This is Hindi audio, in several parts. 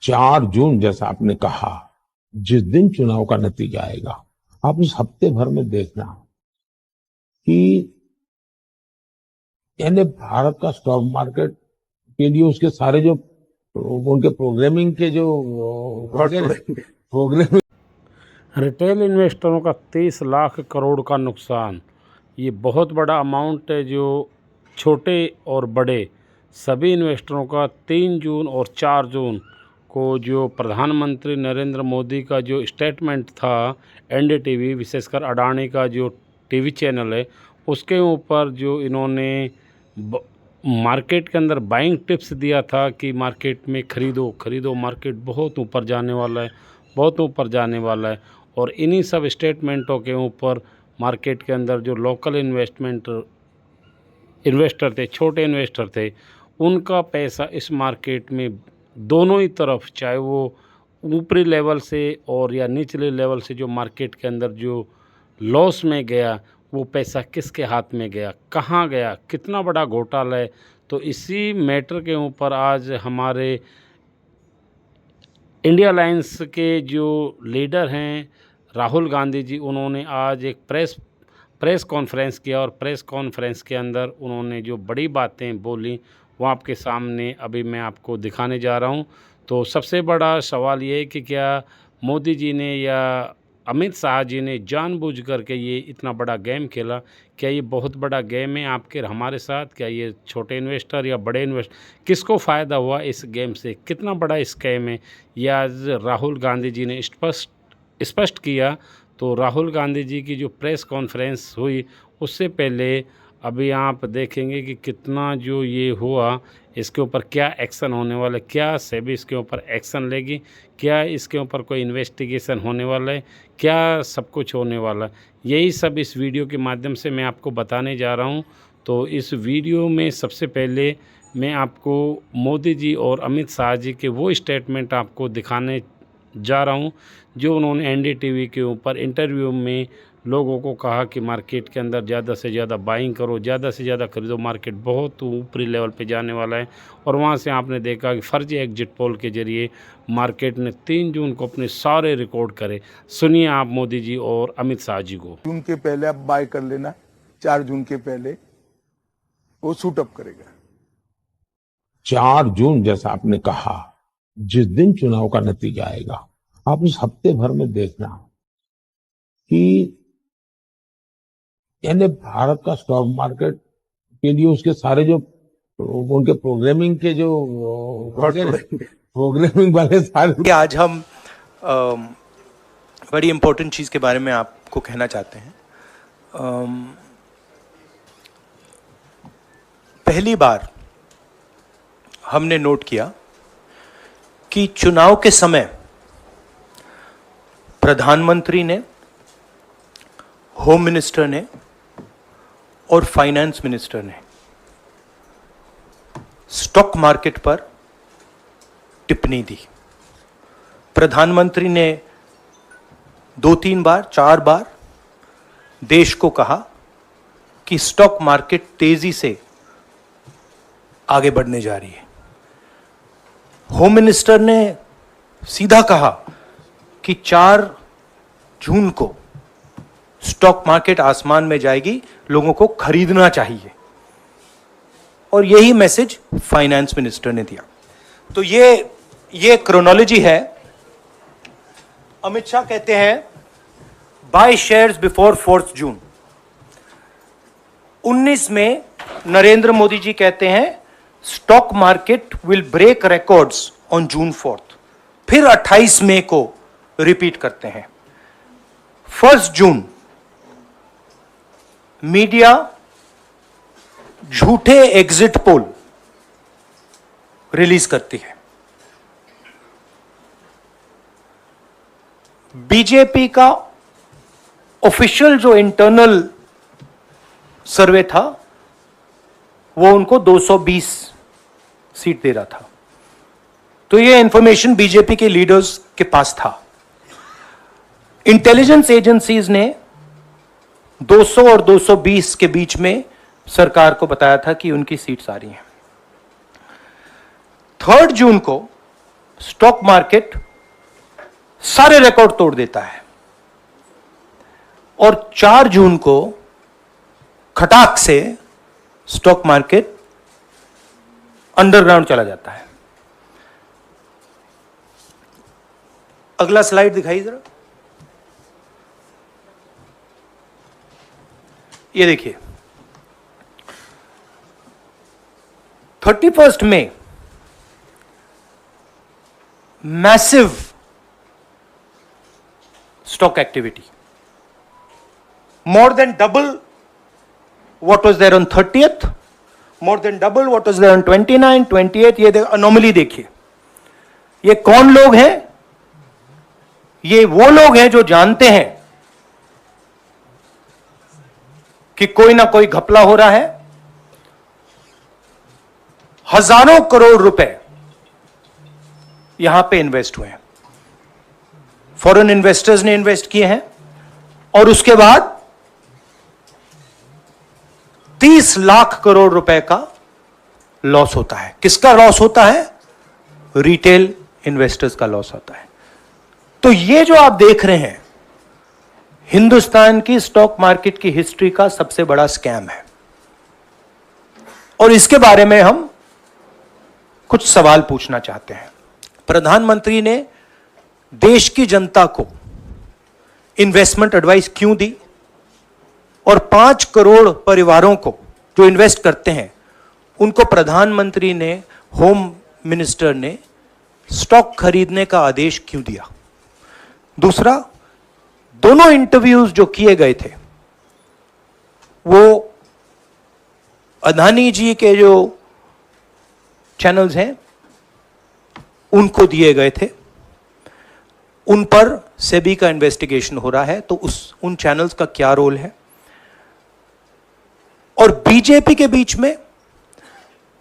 4 जून जैसा आपने कहा, जिस दिन चुनाव का नतीजा आएगा, आप उस हफ्ते भर में देखना कि यानी भारत का स्टॉक मार्केट के लिए उसके सारे जो उनके प्रोग्रामिंग के जो प्रोग्रामिंग रिटेल इन्वेस्टरों का 30 लाख करोड़ का नुकसान, ये बहुत बड़ा अमाउंट है जो छोटे और बड़े सभी इन्वेस्टरों का 3 जून और 4 जून को जो प्रधानमंत्री नरेंद्र मोदी का जो स्टेटमेंट था एनडीटीवी, विशेषकर अडानी का जो टीवी चैनल है, उसके ऊपर जो इन्होंने मार्केट के अंदर बाइंग टिप्स दिया था कि मार्केट में खरीदो, मार्केट बहुत ऊपर जाने वाला है, बहुत ऊपर जाने वाला है। और इन्हीं सब स्टेटमेंटों के ऊपर मार्केट के अंदर जो लोकल इन्वेस्टर थे, छोटे इन्वेस्टर थे, उनका पैसा इस मार्केट में दोनों ही तरफ, चाहे वो ऊपरी लेवल से और या निचले लेवल से जो मार्केट के अंदर जो लॉस में गया, वो पैसा किसके हाथ में गया, कहाँ गया, कितना बड़ा घोटाला है। तो इसी मैटर के ऊपर आज हमारे इंडिया अलायंस के जो लीडर हैं राहुल गांधी जी, उन्होंने आज एक प्रेस कॉन्फ्रेंस किया और प्रेस कॉन्फ्रेंस के अंदर उन्होंने जो बड़ी बातें बोली वो आपके सामने अभी मैं आपको दिखाने जा रहा हूं। तो सबसे बड़ा सवाल ये है कि क्या मोदी जी ने या अमित शाह जी ने जानबूझ करके ये इतना बड़ा गेम खेला? क्या ये बहुत बड़ा गेम है आपके हमारे साथ? क्या ये छोटे इन्वेस्टर या बड़े इन्वेस्टर, किसको फ़ायदा हुआ इस गेम से? कितना बड़ा स्कैम है ये आज राहुल गांधी जी ने स्पष्ट किया। तो राहुल गांधी जी की जो प्रेस कॉन्फ्रेंस हुई उससे पहले अभी आप देखेंगे कि कितना जो ये हुआ, इसके ऊपर क्या एक्शन होने वाला है, क्या सेबी इसके ऊपर एक्शन लेगी, क्या इसके ऊपर कोई इन्वेस्टिगेशन होने वाला है, क्या सब कुछ होने वाला है, यही सब इस वीडियो के माध्यम से मैं आपको बताने जा रहा हूँ। तो इस वीडियो में सबसे पहले मैं आपको मोदी जी और अमित शाह जी के वो स्टेटमेंट आपको दिखाने जा रहा हूँ जो उन्होंने एनडीटीवी के ऊपर इंटरव्यू में लोगों को कहा कि मार्केट के अंदर ज़्यादा से ज़्यादा बाइंग करो, ज़्यादा से ज़्यादा खरीदो, मार्केट बहुत ऊपरी लेवल पे जाने वाला है। और वहाँ से आपने देखा कि फर्जी एग्जिट पोल के ज़रिए मार्केट ने 3 जून को अपने सारे रिकॉर्ड करे। सुनिए आप मोदी जी और अमित शाह जी को। जून के पहले आप बाय कर लेना, 4 जून के पहले वो शूट अप करेगा। 4 जून जैसा आपने कहा, जिस दिन चुनाव का नतीजा आएगा, आप उस हफ्ते भर में देखना कि यानी भारत का स्टॉक मार्केट के लिए उसके सारे जो उनके प्रोग्रामिंग के जो प्रोग्रामिंग वाले सारे। आज हम बड़ी इंपॉर्टेंट चीज के बारे में आपको कहना चाहते हैं। पहली बार हमने नोट किया कि चुनाव के समय प्रधानमंत्री ने, होम मिनिस्टर ने और फाइनेंस मिनिस्टर ने स्टॉक मार्केट पर टिप्पणी दी। प्रधानमंत्री ने 2-3 बार, 4 बार देश को कहा कि स्टॉक मार्केट तेजी से आगे बढ़ने जा रही है। होम मिनिस्टर ने सीधा कहा कि 4 जून को स्टॉक मार्केट आसमान में जाएगी, लोगों को खरीदना चाहिए। और यही मैसेज फाइनेंस मिनिस्टर ने दिया। तो ये क्रोनोलॉजी है। अमित शाह कहते हैं बाय शेयर्स बिफोर 4 जून। 19 में नरेंद्र मोदी जी कहते हैं stock market will break records on June 4। फिर 28 मई को रिपीट करते हैं। 1 जून मीडिया झूठे एग्जिट पोल रिलीज करती है। बीजेपी का ऑफिशियल जो इंटरनल सर्वे था वो उनको 220 सीट दे रहा था। तो ये इंफॉर्मेशन बीजेपी के लीडर्स के पास था। इंटेलिजेंस एजेंसीज ने 200 और 220 के बीच में सरकार को बताया था कि उनकी सीट्स आ रही हैं। 3 जून को स्टॉक मार्केट सारे रिकॉर्ड तोड़ देता है और 4 जून को खटाक से स्टॉक मार्केट अंडरग्राउंड चला जाता है। अगला स्लाइड दिखाइए जरा। ये देखिए 31 मई massive stock activity, more than double what was there on 30th, more than double what was there on 29, 28। ये अनोमली देखिए। ये कौन लोग हैं? ये वो लोग हैं जो जानते हैं कि कोई ना कोई घपला हो रहा है। हजारों करोड़ रुपए यहां पे इन्वेस्ट हुए हैं, फॉरेन इन्वेस्टर्स ने इन्वेस्ट किए हैं और उसके बाद 30 लाख करोड़ रुपए का लॉस होता है। किसका लॉस होता है? रिटेल इन्वेस्टर्स का लॉस होता है। तो ये जो आप देख रहे हैं हिंदुस्तान की स्टॉक मार्केट की हिस्ट्री का सबसे बड़ा स्कैम है और इसके बारे में हम कुछ सवाल पूछना चाहते हैं। प्रधानमंत्री ने देश की जनता को इन्वेस्टमेंट एडवाइस क्यों दी और 5 करोड़ परिवारों को जो इन्वेस्ट करते हैं उनको प्रधानमंत्री ने, होम मिनिस्टर ने स्टॉक खरीदने का आदेश क्यों दिया? दूसरा, दोनों इंटरव्यूज जो किए गए थे वो अदानी जी के जो चैनल्स हैं उनको दिए गए थे। उन पर सेबी का इन्वेस्टिगेशन हो रहा है, तो उन चैनल्स का क्या रोल है? और बीजेपी के बीच में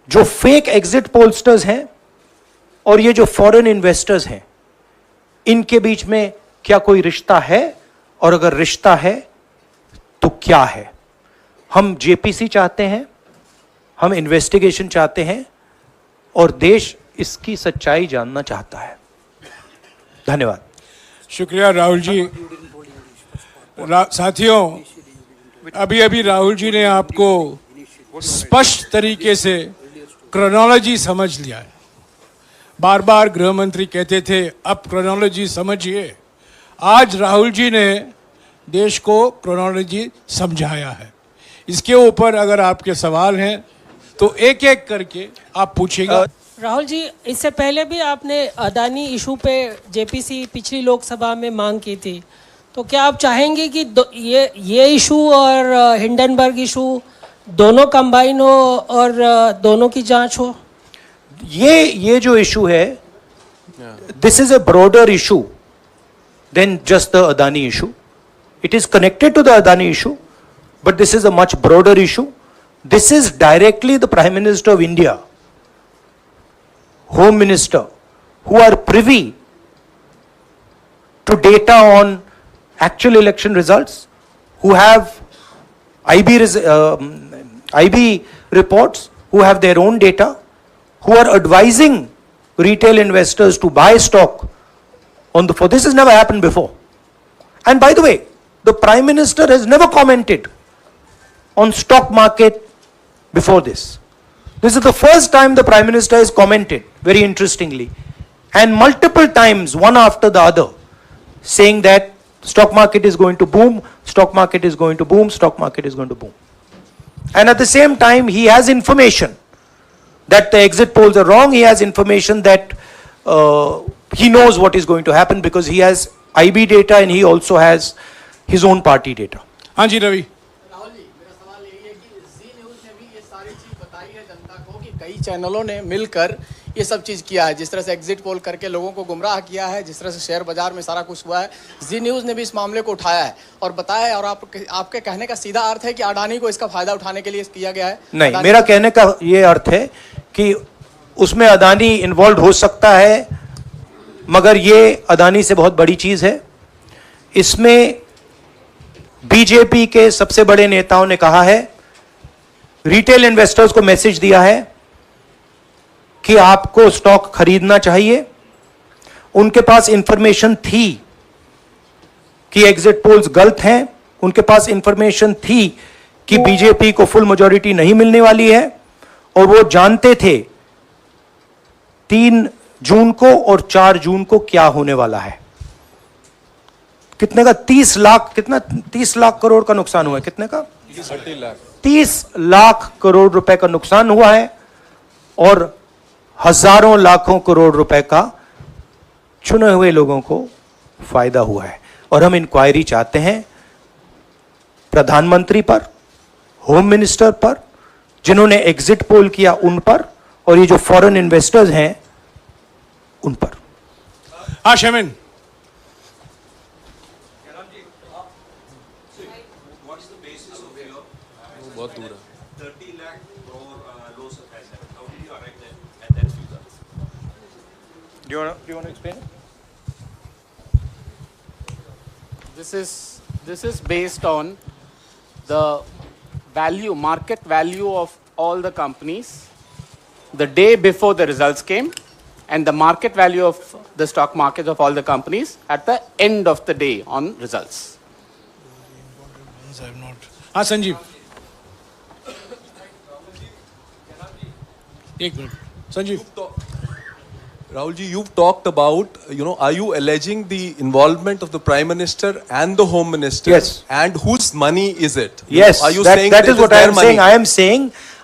जो फेक एग्जिट पोलस्टर्स हैं और ये जो फॉरेन इन्वेस्टर्स हैं, इनके बीच में क्या कोई रिश्ता है? और अगर रिश्ता है तो क्या है? हम जेपीसी चाहते हैं, हम इन्वेस्टिगेशन चाहते हैं और देश इसकी सच्चाई जानना चाहता है। धन्यवाद। शुक्रिया राहुल जी। साथियों, अभी अभी राहुल जी ने आपको स्पष्ट तरीके से क्रोनोलॉजी समझ लिया है। बार बार गृह मंत्री कहते थे अब क्रोनोलॉजी समझिए। आज राहुल जी ने देश को क्रोनोलॉजी समझाया है। इसके ऊपर अगर आपके सवाल हैं तो एक एक करके आप पूछिएगा। राहुल जी, इससे पहले भी आपने अदानी इशू पे जेपीसी पिछली लोकसभा में मांग की थी, तो क्या आप चाहेंगे कि ये इशू और हिंडनबर्ग इशू दोनों कंबाइन हो और दोनों की जांच हो? ये जो इशू है, this is a broader issue than just the Adani issue. It is connected to the Adani issue, but this is a much broader issue. This is directly the prime minister of India, Home Minister, who are privy to data on actual election results, who have IB reports, who have their own data, who are advising retail investors to buy stock on the floor. This has never happened before. And by the way, the Prime Minister has never commented on stock market before this. This is the first time the Prime Minister has commented, very interestingly, and multiple times, one after the other, saying that stock market is going to boom, stock market is going to boom, stock market is going to boom. And at the same time, he has information that the exit polls are wrong. He has information that he knows what is going to happen because he has IB data and he also has his own party data. हाँ जी रवि। कई चैनलों ने मिलकर ये सब चीज़ किया है, जिस तरह से एग्जिट पोल करके लोगों को गुमराह किया है, जिस तरह से शेयर बाजार में सारा कुछ हुआ है। जी न्यूज़ ने भी इस मामले को उठाया है और बताया है। और आपके कहने का सीधा अर्थ है कि अडानी को इसका फायदा उठाने के लिए किया गया है? नहीं, मेरा कहने का ये अर्थ है कि उसमें अडानी इन्वॉल्व हो सकता है, मगर ये अडानी से बहुत बड़ी चीज़ है। इसमें बीजेपी के सबसे बड़े नेताओं ने कहा है, रिटेल इन्वेस्टर्स को मैसेज दिया है कि आपको स्टॉक खरीदना चाहिए उनके पास इंफॉर्मेशन थी कि एग्जिट पोल्स गलत हैं, उनके पास इंफॉर्मेशन थी कि बीजेपी को फुल मेजॉरिटी नहीं मिलने वाली है, और वो जानते थे 3 जून को और 4 जून को क्या होने वाला है। कितने का 30 लाख, कितना 30 लाख करोड़ का नुकसान हुआ है, कितने का 30 लाख करोड़ रुपए का नुकसान हुआ है, और हजारों लाखों करोड़ रुपए का चुने हुए लोगों को फायदा हुआ है। और हम इंक्वायरी चाहते हैं प्रधानमंत्री पर, होम मिनिस्टर पर, जिन्होंने एग्जिट पोल किया उन पर, और ये जो फॉरेन इन्वेस्टर्स हैं उन पर। हाँ शेमिन, बहुत दूर है। 30 lakh crore loss of asset. How did you arrive at that figure? Do you want to explain? This is based on the value, market value of all the companies the day before the results came, and the market value of the stock market of all the companies at the end of the day on results. हाँ संजीव, एक minute Sanjeev. Rahul ji, you've talked about, are you alleging the involvement of the Prime Minister and the Home Minister? Yes. And whose money is it? Yes, Are you that saying that it is what I their am money? saying.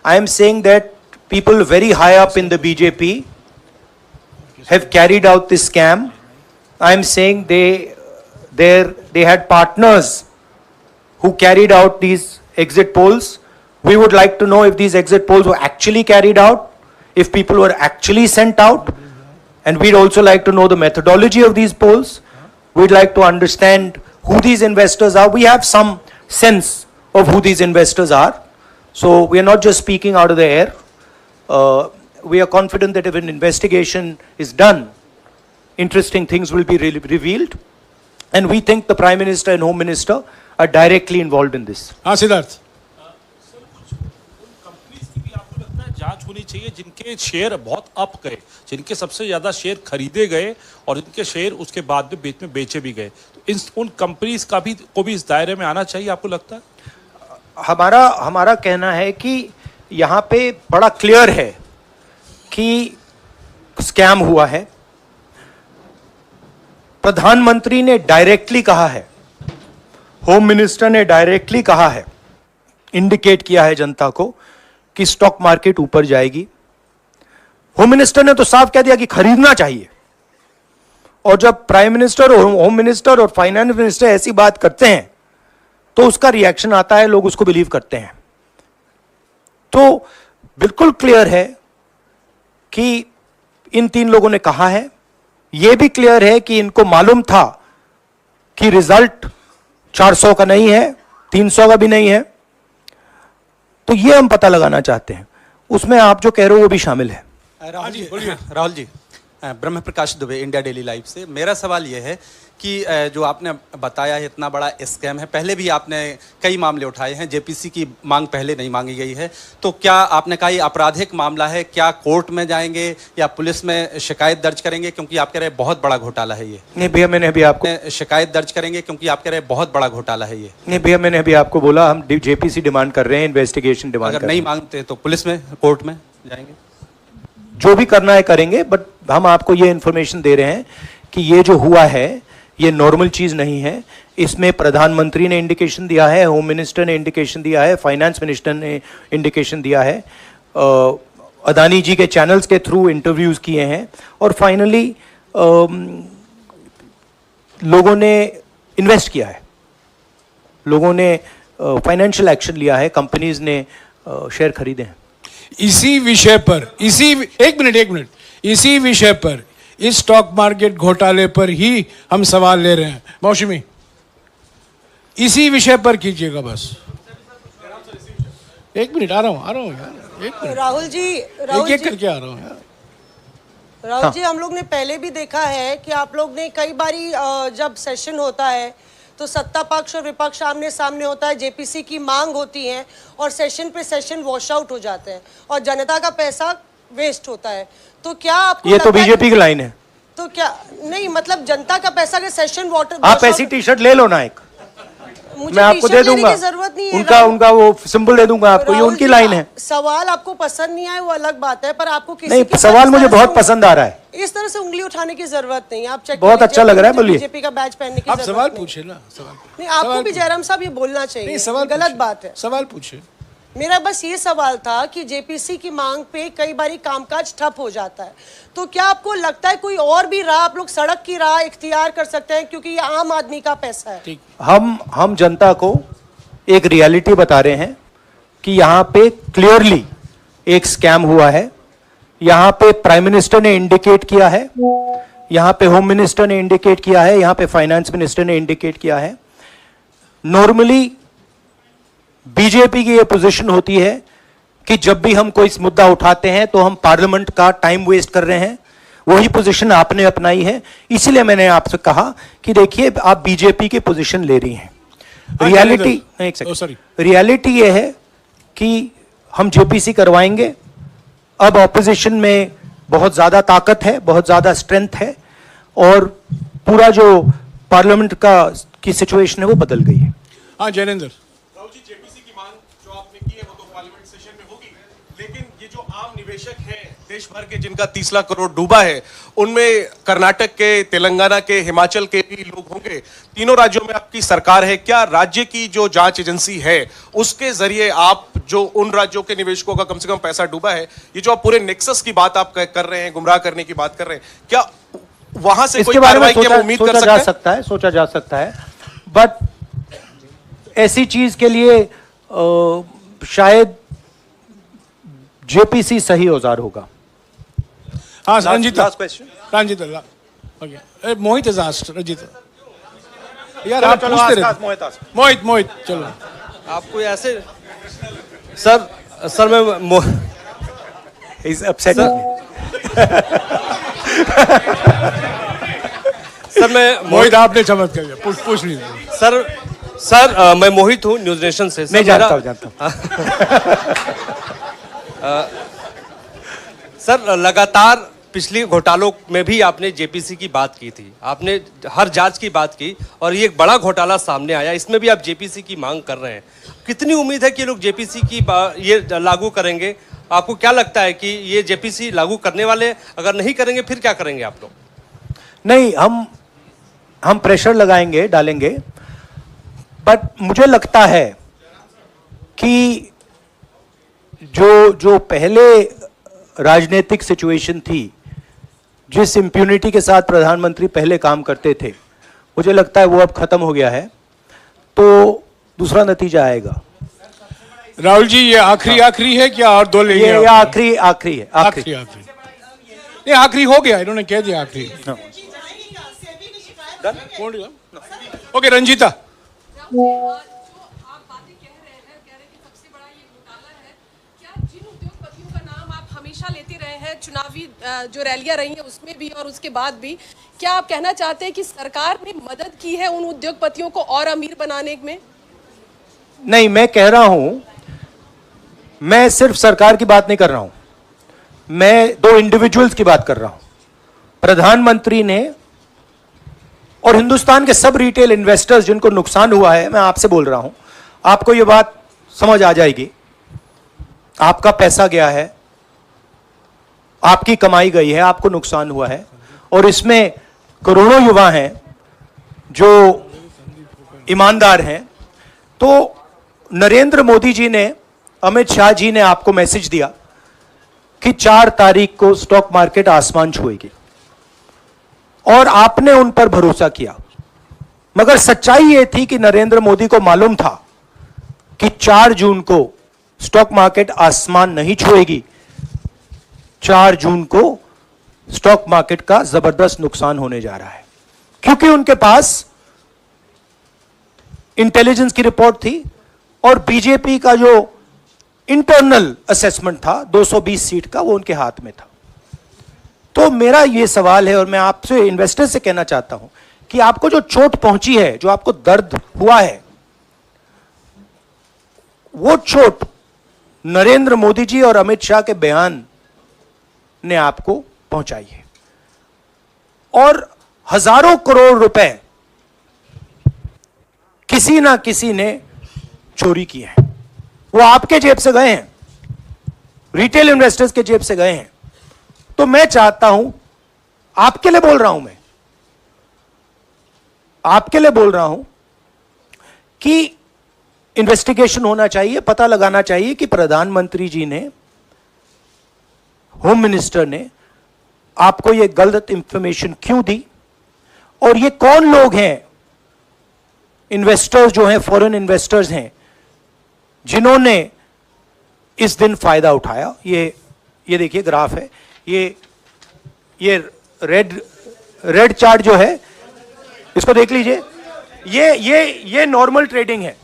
I am saying that people very high up in the BJP have carried out this scam. I am saying they had partners who carried out these exit polls. We would like to know if these exit polls were actually carried out, if people were actually sent out, and we'd also like to know the methodology of these polls. We'd like to understand who these investors are. We have some sense of who these investors are. So we are not just speaking out of the air. We are confident that if an investigation is done, interesting things will be revealed. And we think the Prime Minister and Home Minister are directly involved in this. हाँ सिद्धार्थ, कंपनीज की भी आपको लगता है जांच होनी चाहिए जिनके शेयर बहुत अप गए, जिनके सबसे ज्यादा शेयर खरीदे गए और जिनके शेयर उसके बाद में बीच में बेचे भी गए, तो उन कंपनीज का भी को भी इस दायरे में आना चाहिए, आपको लगता है? हमारा कहना है कि यहाँ पे बड़ा क्लियर है कि स्कैम हुआ है। प्रधानमंत्री ने डायरेक्टली कहा है, होम मिनिस्टर ने डायरेक्टली कहा है, इंडिकेट किया है जनता को कि स्टॉक मार्केट ऊपर जाएगी। होम मिनिस्टर ने तो साफ कह दिया कि खरीदना चाहिए। और जब प्राइम मिनिस्टर और होम मिनिस्टर और फाइनेंस मिनिस्टर ऐसी बात करते हैं तो उसका रिएक्शन आता है, लोग उसको बिलीव करते हैं। तो बिल्कुल क्लियर है कि इन 3 लोगों ने कहा है। यह भी क्लियर है कि इनको मालूम था कि रिजल्ट 400 का नहीं है, 300 का भी नहीं है। तो यह हम पता लगाना चाहते हैं, उसमें आप जो कह रहे हो वो भी शामिल है। राहुल जी, ब्रह्म प्रकाश दुबे, इंडिया डेली लाइव से। मेरा सवाल यह है कि जो आपने बताया है इतना बड़ा स्कैम है, पहले भी आपने कई मामले उठाए हैं, जेपीसी की मांग पहले नहीं मांगी गई है, तो क्या आपने कहा ये आपराधिक मामला है, क्या कोर्ट में जाएंगे या पुलिस में शिकायत दर्ज करेंगे, क्योंकि आप कह रहे हैं बहुत बड़ा घोटाला है ये? नहीं भैया, मैंने अभी आपको शिकायत दर्ज करेंगे क्योंकि आप कह रहे हैं बहुत बड़ा घोटाला है ये? नहीं भैया, मैंने अभी आपको बोला हम जेपीसी डिमांड कर रहे हैं, इन्वेस्टिगेशन डिमांड। अगर नहीं मांगते तो पुलिस में, कोर्ट में जाएंगे? जो भी करना है करेंगे, बट हम आपको ये इंफॉर्मेशन दे रहे हैं कि ये जो हुआ है ये नॉर्मल चीज नहीं है। इसमें प्रधानमंत्री ने इंडिकेशन दिया है, होम मिनिस्टर ने इंडिकेशन दिया है, फाइनेंस मिनिस्टर ने इंडिकेशन दिया है, अदानी जी के चैनल्स के थ्रू इंटरव्यूज किए हैं, और फाइनली लोगों ने इन्वेस्ट किया है, लोगों ने फाइनेंशियल एक्शन लिया है, कंपनीज ने शेयर खरीदे हैं। इसी विषय पर, एक मिनट, इसी विषय पर, इस स्टॉक मार्केट घोटाले पर ही हम सवाल ले रहे हैं। मौसमी, इसी विषय पर कीजिएगा बस। एक मिनट, आ रहा हूँ यार, एक मिनट। राहुल जी, एक करके आ रहा हूँ यार। राहुल जी, हम लोग ने पहले भी देखा है कि आप लोग ने कई बारी जब सेशन होता है तो सत्ता पक्ष और विपक्ष आमने सामने होता है, जेपीसी की मांग होती है और सेशन पे सेशन वॉश आउट हो जाते हैं और जनता का पैसा वेस्ट होता है। तो क्या आपको ये तो बीजेपी की लाइन है। तो क्या नहीं, मतलब जनता का पैसा के सेशन वाटर, आप ऐसी टी शर्ट ले लो ना एक, मैं आपको दे दूंगा, जरूरत नहीं है, उनका वो सिंबल दे दूंगा आपको, ये उनकी लाइन है। सवाल आपको पसंद नहीं आए वो अलग बात है, पर आपको किसी नहीं, सवाल मुझे बहुत पसंद आ रहा है। इस तरह से उंगली उठाने की जरूरत नहीं। आप चेक, बहुत अच्छा लग रहा है, बोलिए। बीजेपी का बैच पहनने की आप जरूरत सवाल नहीं। पूछे ना, सवाल नहीं, आपको भी जयराम साहब ये बोलना चाहिए, नहीं, सवाल गलत बात है। सवाल पूछे। मेरा बस ये सवाल था कि जेपीसी की मांग पे कई बारी कामकाज ठप हो जाता है, तो क्या आपको लगता है कोई और भी राह आप लोग सड़क की राह इख्तियार कर सकते हैं, क्योंकि ये आम आदमी का पैसा है। हम जनता को एक रियलिटी बता रहे हैं कि यहाँ पे क्लियरली एक स्कैम हुआ है। यहाँ पे प्राइम मिनिस्टर ने इंडिकेट किया है, यहाँ पे होम मिनिस्टर ने इंडिकेट किया है, यहाँ पे फाइनेंस मिनिस्टर ने इंडिकेट किया है। नॉर्मली बीजेपी की ये पोजीशन होती है कि जब भी हम कोई मुद्दा उठाते हैं तो हम पार्लियामेंट का टाइम वेस्ट कर रहे हैं। वही पोजीशन आपने अपनाई है, इसीलिए मैंने आपसे कहा कि देखिए आप बीजेपी की पोजीशन ले रही हैं। रियलिटी ये है कि हम जेपीसी करवाएंगे। अब ऑपोजिशन में बहुत ज्यादा ताकत है, बहुत ज्यादा स्ट्रेंथ है, और पूरा जो पार्लियामेंट की सिचुएशन है वो बदल गई है। हाँ जयेंद्र, राहुल जी, जेपीसी की मांग जो आपने की है वो तो पार्लियामेंट सेशन में होगी, लेकिन ये जो आम निवेशक हैं देश भर के जिनका 30 लाख करोड़ डूबा है, उनमें कर्नाटक के, तेलंगाना के, हिमाचल के भी लोग होंगे। तीनों राज्यों में आपकी सरकार है, क्या राज्य की जो जांच एजेंसी है उसके जरिए आप जो उन राज्यों के निवेशकों का कम से कम पैसा डूबा है, ये जो आप पूरे नेक्सस की बात आप कर रहे हैं, गुमराह करने की बात कर रहे हैं, क्या वहां से कोई कार्रवाई की हम उम्मीद कर सकते हैं? सोचा जा सकता है, बट ऐसी चीज के लिए शायद जेपीसी सही औजार होगा। हाँ Ranjita, last question. Ranjita, okay, Mohit is asked, Ranjita यार आप पूछते रहे। मोहित चलो। आपको ऐसे सर मैं इज अपसेट सर मैं मोहित, आपने चमत्कार किया, पूछ लीजिए। सर मैं मोहित हूँ, न्यूज नेशन से। मैं जानता हूँ। सर लगातार पिछली घोटालों में भी आपने जेपीसी की बात की थी, आपने हर जांच की बात की, और ये एक बड़ा घोटाला सामने आया, इसमें भी आप जेपीसी की मांग कर रहे हैं। कितनी उम्मीद है कि ये लोग जेपीसी की ये लागू करेंगे? आपको क्या लगता है कि ये जेपीसी लागू करने वाले, अगर नहीं करेंगे फिर क्या करेंगे आप लोग? नहीं, हम प्रेशर लगाएंगे, डालेंगे, बट मुझे लगता है कि जो पहले राजनीतिक सिचुएशन थी, जिस इम्प्यूनिटी के साथ प्रधानमंत्री पहले काम करते थे, मुझे लगता है वो अब खत्म हो गया है, तो दूसरा नतीजा आएगा। राहुल जी, ये आखिरी है क्या, और दो लेंगे? ये आखिरी है। आखिरी हो गया, इन्होंने कह दिया आखिरी। ओके रंजीता। लेते रहे हैं, चुनावी जो रैलियां रही हैं उसमें भी और उसके बाद भी, क्या आप कहना चाहते हैं कि सरकार ने मदद की है उन उद्योगपतियों को और अमीर बनाने में? नहीं, मैं कह रहा हूं, मैं सिर्फ सरकार की बात नहीं कर रहा हूं, मैं दो इंडिविजुअल्स की बात कर रहा हूं। प्रधानमंत्री ने और हिंदुस्तान के सब रिटेल इन्वेस्टर्स जिनको नुकसान हुआ है, मैं आपसे बोल रहा हूं, आपको यह बात समझ आ जाएगी। आपका पैसा गया है, आपकी कमाई गई है, आपको नुकसान हुआ है, और इसमें करोड़ों युवा हैं जो ईमानदार हैं। तो नरेंद्र मोदी जी ने, अमित शाह जी ने आपको मैसेज दिया कि 4 तारीख को स्टॉक मार्केट आसमान छुएगी, और आपने उन पर भरोसा किया। मगर सच्चाई यह थी कि नरेंद्र मोदी को मालूम था कि 4 जून को स्टॉक मार्केट आसमान नहीं छुएगी। 4 जून को स्टॉक मार्केट का जबरदस्त नुकसान होने जा रहा है, क्योंकि उनके पास इंटेलिजेंस की रिपोर्ट थी और बीजेपी का जो इंटरनल असेसमेंट था 220 सीट का, वो उनके हाथ में था। तो मेरा यह सवाल है, और मैं आपसे इन्वेस्टर से कहना चाहता हूं कि आपको जो चोट पहुंची है, जो आपको दर्द हुआ है, वो चोट नरेंद्र मोदी जी और अमित शाह के बयान ने आपको पहुंचाई है। और हजारों करोड़ रुपए किसी ना किसी ने चोरी किए हैं। वो आपके जेब से गए हैं, रिटेल इन्वेस्टर्स के जेब से गए हैं। तो मैं चाहता हूं, आपके लिए बोल रहा हूं, मैं आपके लिए बोल रहा हूं कि इन्वेस्टिगेशन होना चाहिए, पता लगाना चाहिए कि प्रधानमंत्री जी ने, होम मिनिस्टर ने आपको यह गलत इंफॉर्मेशन क्यों दी, और ये कौन लोग हैं, इन्वेस्टर्स जो हैं, फॉरेन इन्वेस्टर्स हैं, जिन्होंने इस दिन फायदा उठाया। ये देखिए ग्राफ है, ये रेड चार्ट जो है, इसको देख लीजिए। ये नॉर्मल ट्रेडिंग है,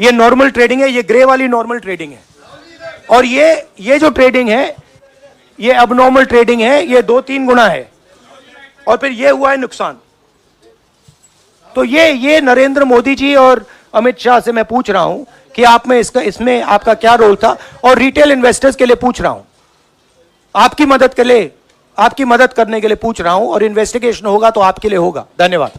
ये नॉर्मल ट्रेडिंग है, ये ग्रे वाली नॉर्मल ट्रेडिंग है, और ये जो ट्रेडिंग है ये अबनॉर्मल ट्रेडिंग है, ये 2-3 गुना है, और फिर ये हुआ है नुकसान। तो ये नरेंद्र मोदी जी और अमित शाह से मैं पूछ रहा हूं कि आप में इसमें आपका क्या रोल था, और रिटेल इन्वेस्टर्स के लिए पूछ रहा हूं, आपकी मदद करने के लिए पूछ रहा हूं, और इन्वेस्टिगेशन होगा तो आपके लिए होगा। धन्यवाद।